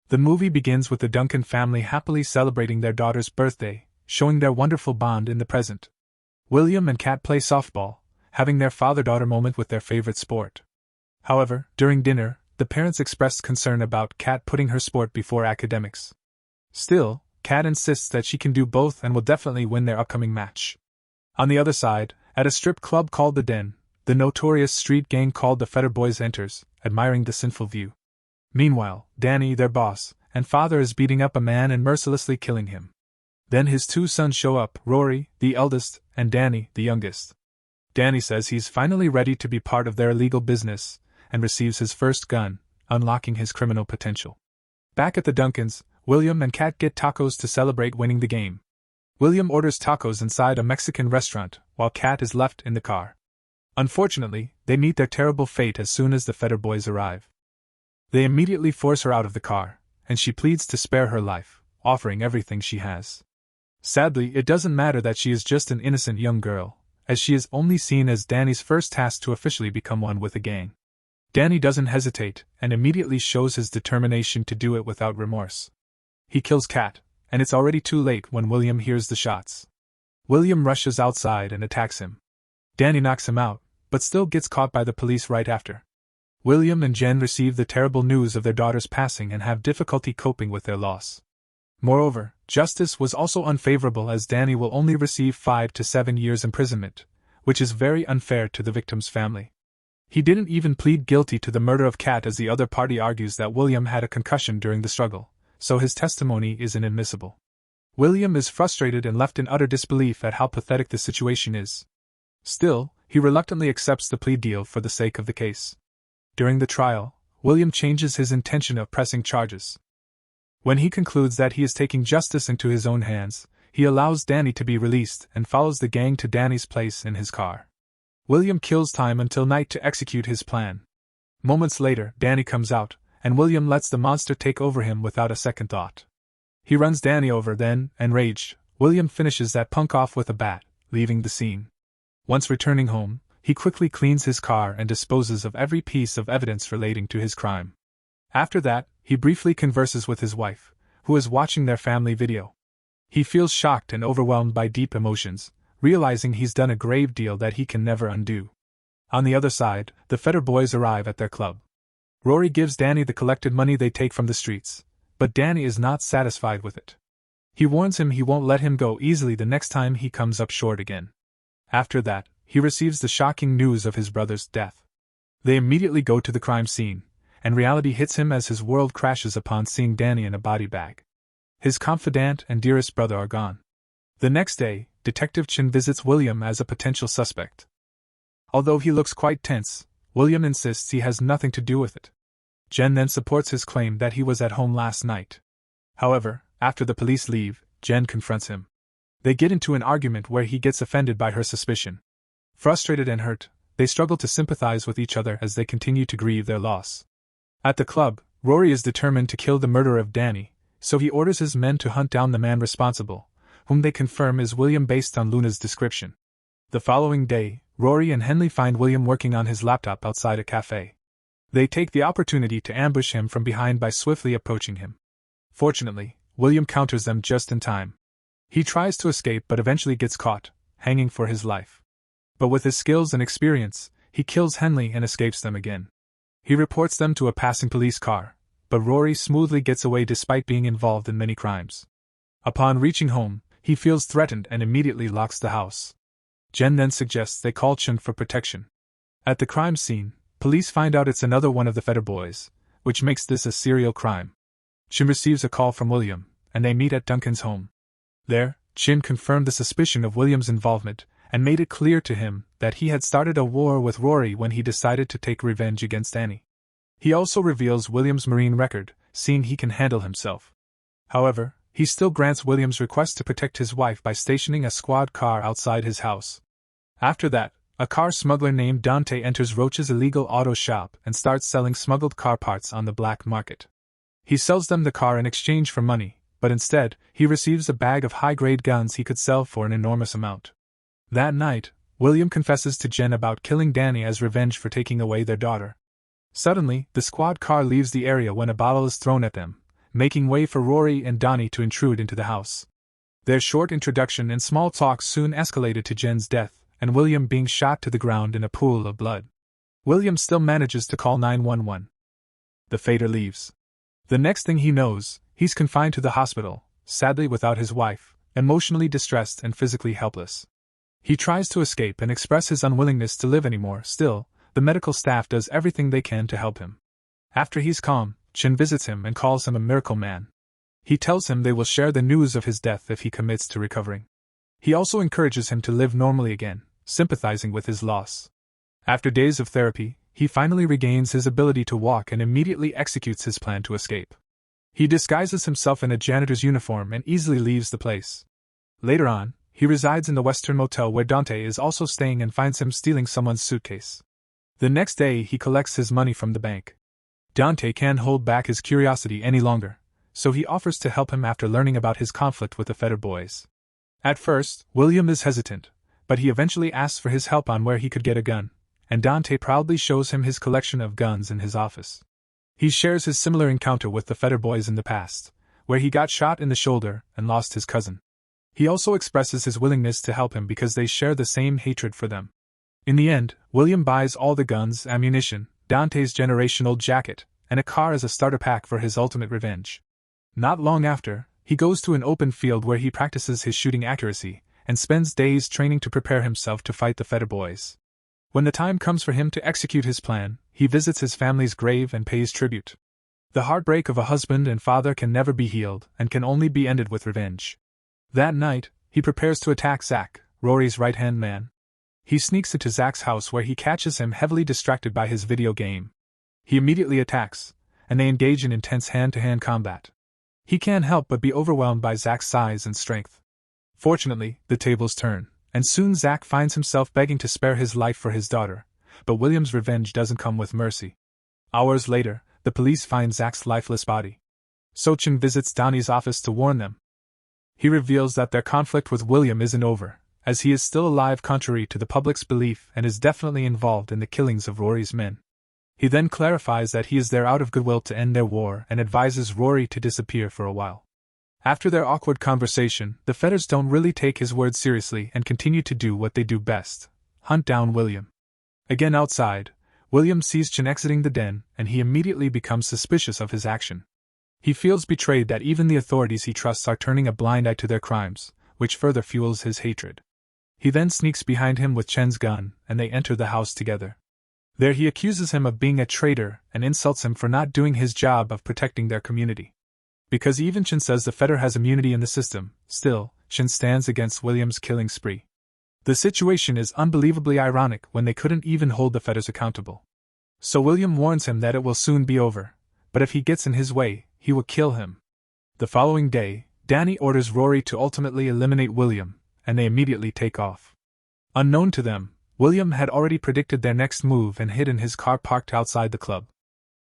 The movie begins with the Duncan family happily celebrating their daughter's birthday, showing their wonderful bond in the present. William and Kat play softball, having their father-daughter moment with their favorite sport. However, during dinner, the parents expressed concern about Kat putting her sport before academics. Still, Kat insists that she can do both and will definitely win their upcoming match. On the other side, at a strip club called The Den, the notorious street gang called the Fetter Boys enters, admiring the sinful view. Meanwhile, Danny, their boss, and father is beating up a man and mercilessly killing him. Then his two sons show up, Rory, the eldest, and Danny, the youngest. Danny says he's finally ready to be part of their illegal business, and receives his first gun, unlocking his criminal potential. Back at the Duncans, William and Kat get tacos to celebrate winning the game. William orders tacos inside a Mexican restaurant, while Kat is left in the car. Unfortunately, they meet their terrible fate as soon as the Fetter Boys arrive. They immediately force her out of the car, and she pleads to spare her life, offering everything she has. Sadly, it doesn't matter that she is just an innocent young girl, as she is only seen as Danny's first task to officially become one with the gang. Danny doesn't hesitate, and immediately shows his determination to do it without remorse. He kills Kat, and it's already too late when William hears the shots. William rushes outside and attacks him. Danny knocks him out, but still gets caught by the police right after. William and Jen receive the terrible news of their daughter's passing and have difficulty coping with their loss. Moreover, justice was also unfavorable as Danny will only receive 5 to 7 years imprisonment, which is very unfair to the victim's family. He didn't even plead guilty to the murder of Kat as the other party argues that William had a concussion during the struggle, so his testimony is inadmissible. William is frustrated and left in utter disbelief at how pathetic the situation is. Still, he reluctantly accepts the plea deal for the sake of the case. During the trial, William changes his intention of pressing charges. When he concludes that he is taking justice into his own hands, he allows Danny to be released and follows the gang to Danny's place in his car. William kills time until night to execute his plan. Moments later, Danny comes out, and William lets the monster take over him without a second thought. He runs Danny over then, enraged, William finishes that punk off with a bat, leaving the scene. Once returning home, he quickly cleans his car and disposes of every piece of evidence relating to his crime. After that, he briefly converses with his wife, who is watching their family video. He feels shocked and overwhelmed by deep emotions, realizing he's done a grave deal that he can never undo. On the other side, the Fetter Boys arrive at their club. Rory gives Danny the collected money they take from the streets, but Danny is not satisfied with it. He warns him he won't let him go easily the next time he comes up short again. After that, he receives the shocking news of his brother's death. They immediately go to the crime scene, and reality hits him as his world crashes upon seeing Danny in a body bag. His confidant and dearest brother are gone. The next day, Detective Chin visits William as a potential suspect. Although he looks quite tense, William insists he has nothing to do with it. Jen then supports his claim that he was at home last night. However, after the police leave, Jen confronts him. They get into an argument where he gets offended by her suspicion. Frustrated and hurt, they struggle to sympathize with each other as they continue to grieve their loss. At the club, Rory is determined to kill the murderer of Danny, so he orders his men to hunt down the man responsible, whom they confirm is William based on Luna's description. The following day, Rory and Henley find William working on his laptop outside a cafe. They take the opportunity to ambush him from behind by swiftly approaching him. Fortunately, William counters them just in time. He tries to escape but eventually gets caught, hanging for his life. But with his skills and experience, he kills Henley and escapes them again. He reports them to a passing police car, but Rory smoothly gets away despite being involved in many crimes. Upon reaching home, he feels threatened and immediately locks the house. Jen then suggests they call Chun for protection. At the crime scene, police find out it's another one of the Fetter Boys, which makes this a serial crime. Chin receives a call from William, and they meet at Duncan's home. There, Chin confirmed the suspicion of William's involvement, and made it clear to him that he had started a war with Rory when he decided to take revenge against Annie. He also reveals William's Marine record, seeing he can handle himself. However, he still grants William's request to protect his wife by stationing a squad car outside his house. After that, a car smuggler named Dante enters Roach's illegal auto shop and starts selling smuggled car parts on the black market. He sells them the car in exchange for money, but instead, he receives a bag of high-grade guns he could sell for an enormous amount. That night, William confesses to Jen about killing Danny as revenge for taking away their daughter. Suddenly, the squad car leaves the area when a bottle is thrown at them, making way for Rory and Donnie to intrude into the house. Their short introduction and small talk soon escalated to Jen's death, and William being shot to the ground in a pool of blood. William still manages to call 911. The fader leaves. The next thing he knows, he's confined to the hospital, sadly without his wife, emotionally distressed and physically helpless. He tries to escape and express his unwillingness to live anymore. Still, the medical staff does everything they can to help him. After he's calm, Chen visits him and calls him a miracle man. He tells him they will share the news of his death if he commits to recovering. He also encourages him to live normally again, sympathizing with his loss. After days of therapy, he finally regains his ability to walk and immediately executes his plan to escape. He disguises himself in a janitor's uniform and easily leaves the place. Later on, he resides in the Western motel where Dante is also staying and finds him stealing someone's suitcase. The next day he collects his money from the bank. Dante can't hold back his curiosity any longer, so he offers to help him after learning about his conflict with the Fetter boys. At first, William is hesitant, but he eventually asks for his help on where he could get a gun, and Dante proudly shows him his collection of guns in his office. He shares his similar encounter with the Fetter boys in the past, where he got shot in the shoulder and lost his cousin. He also expresses his willingness to help him because they share the same hatred for them. In the end, William buys all the guns, ammunition, Dante's generation-old jacket, and a car as a starter pack for his ultimate revenge. Not long after, he goes to an open field where he practices his shooting accuracy, and spends days training to prepare himself to fight the Fetter boys. When the time comes for him to execute his plan, he visits his family's grave and pays tribute. The heartbreak of a husband and father can never be healed and can only be ended with revenge. That night, he prepares to attack Zach, Rory's right-hand man. He sneaks into Zach's house where he catches him heavily distracted by his video game. He immediately attacks, and they engage in intense hand-to-hand combat. He can't help but be overwhelmed by Zach's size and strength. Fortunately, the tables turn, and soon Zach finds himself begging to spare his life for his daughter, but William's revenge doesn't come with mercy. Hours later, the police find Zach's lifeless body. Sochin visits Donnie's office to warn them. He reveals that their conflict with William isn't over, as he is still alive contrary to the public's belief and is definitely involved in the killings of Rory's men. He then clarifies that he is there out of goodwill to end their war and advises Rory to disappear for a while. After their awkward conversation, the Fetters don't really take his words seriously and continue to do what they do best: hunt down William. Again outside, William sees Chen exiting the den, and he immediately becomes suspicious of his action. He feels betrayed that even the authorities he trusts are turning a blind eye to their crimes, which further fuels his hatred. He then sneaks behind him with Chen's gun, and they enter the house together. There he accuses him of being a traitor and insults him for not doing his job of protecting their community. Because even Chen says the Fetter has immunity in the system, still, Chen stands against William's killing spree. The situation is unbelievably ironic when they couldn't even hold the Fetters accountable. So William warns him that it will soon be over, but if he gets in his way, he will kill him. The following day, Danny orders Rory to ultimately eliminate William, and they immediately take off. Unknown to them, William had already predicted their next move and hid in his car parked outside the club.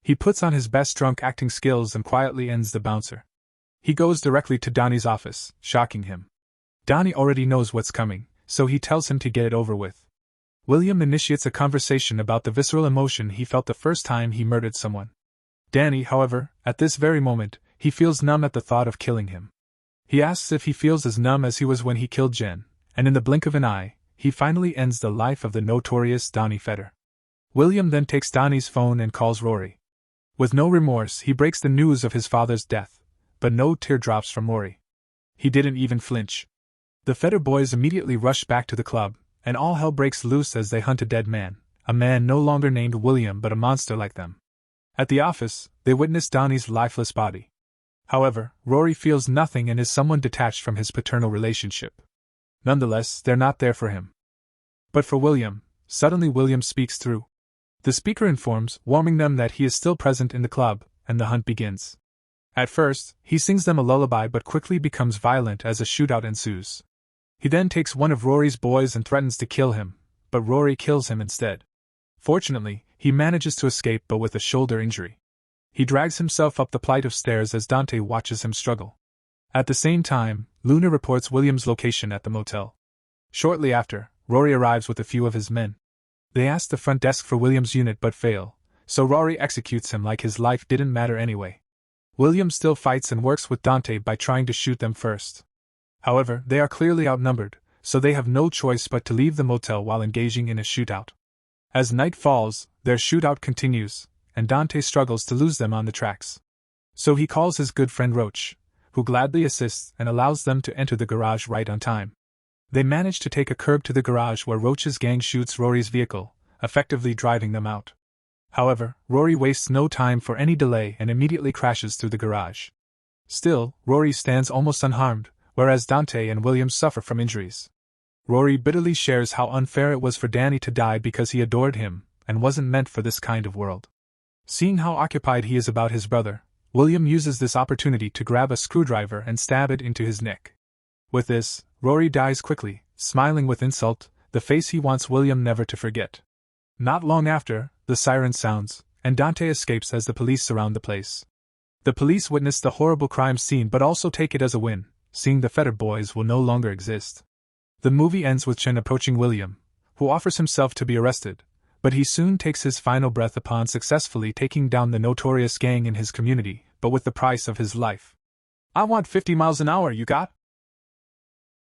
He puts on his best drunk acting skills and quietly ends the bouncer. He goes directly to Donnie's office, shocking him. Donnie already knows what's coming, so he tells him to get it over with. William initiates a conversation about the visceral emotion he felt the first time he murdered someone. Danny, however, at this very moment, he feels numb at the thought of killing him. He asks if he feels as numb as he was when he killed Jen, and in the blink of an eye, he finally ends the life of the notorious Donnie Fetter. William then takes Donnie's phone and calls Rory. With no remorse, he breaks the news of his father's death, but no teardrops from Rory. He didn't even flinch. The Fetter boys immediately rush back to the club, and all hell breaks loose as they hunt a dead man, a man no longer named William but a monster like them. At the office, they witness Donnie's lifeless body. However, Rory feels nothing and is somewhat detached from his paternal relationship. Nonetheless, they're not there for him. But for William, suddenly William speaks through. The speaker informs, warning them that he is still present in the club, and the hunt begins. At first, he sings them a lullaby but quickly becomes violent as a shootout ensues. He then takes one of Rory's boys and threatens to kill him, but Rory kills him instead. Fortunately, he manages to escape but with a shoulder injury. He drags himself up the flight of stairs as Dante watches him struggle. At the same time, Luna reports William's location at the motel. Shortly after, Rory arrives with a few of his men. They ask the front desk for William's unit but fail, so Rory executes him like his life didn't matter anyway. William still fights and works with Dante by trying to shoot them first. However, they are clearly outnumbered, so they have no choice but to leave the motel while engaging in a shootout. As night falls, their shootout continues, and Dante struggles to lose them on the tracks. So he calls his good friend Roach, who gladly assists and allows them to enter the garage right on time. They manage to take a curb to the garage where Roach's gang shoots Rory's vehicle, effectively driving them out. However, Rory wastes no time for any delay and immediately crashes through the garage. Still, Rory stands almost unharmed, whereas Dante and William suffer from injuries. Rory bitterly shares how unfair it was for Danny to die because he adored him and wasn't meant for this kind of world. Seeing how occupied he is about his brother, William uses this opportunity to grab a screwdriver and stab it into his neck. With this, Rory dies quickly, smiling with insult, the face he wants William never to forget. Not long after, the siren sounds, and Dante escapes as the police surround the place. The police witness the horrible crime scene but also take it as a win, seeing the Fetter Boys will no longer exist. The movie ends with Chen approaching William, who offers himself to be arrested, but he soon takes his final breath upon successfully taking down the notorious gang in his community, but with the price of his life. "I want 50 miles an hour, you got?"